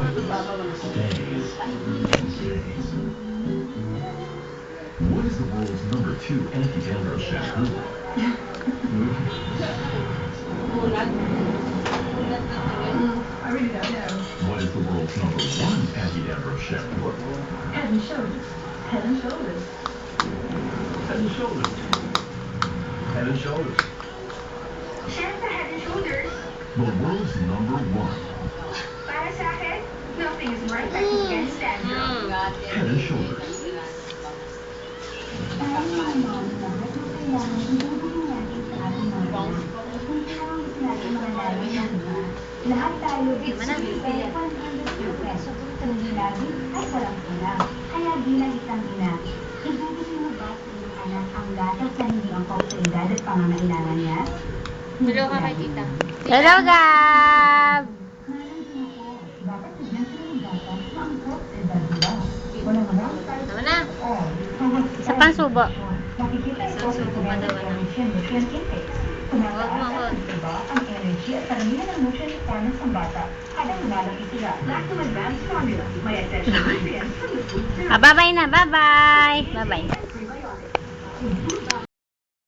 What is the world's #2 anti-dandruff shampoo? I really don't know. What is the world's #1 anti-dandruff shampoo? Head and Shoulders. Head and Shoulders. Head and Shoulders. Head and Shoulders. Siyempre, Head and Shoulders. The world's #1 Para sa akin, nothing is more effective against dandruff. Head and Shoulders. Lahat tayo isipin 100% kung ginagin ay walang kulang. Kaya bilang isang ina, ibibigay mo ba sa iyong anak ang gatas na hindi angkop sa edad at pangangailangan niya? Hello ka kay tita. Hello, Gab! Ngayon din ako, dapat bigyan sila ng gatas na angkop sa edad nila. Walang marami tayo Tama na. Isa pang subo. Makikita ito sa Subo pa daw, ano? nutrient intake. Huwag mo, Tumataas huwag. diba ang energy at karamihan ng nutrient requirements ng bata habang lumalaki sila. Lactum Advanced Formula. May essential nutrients from the food. Bye-bye na. Bye-bye. Bye-bye. And prebiotics.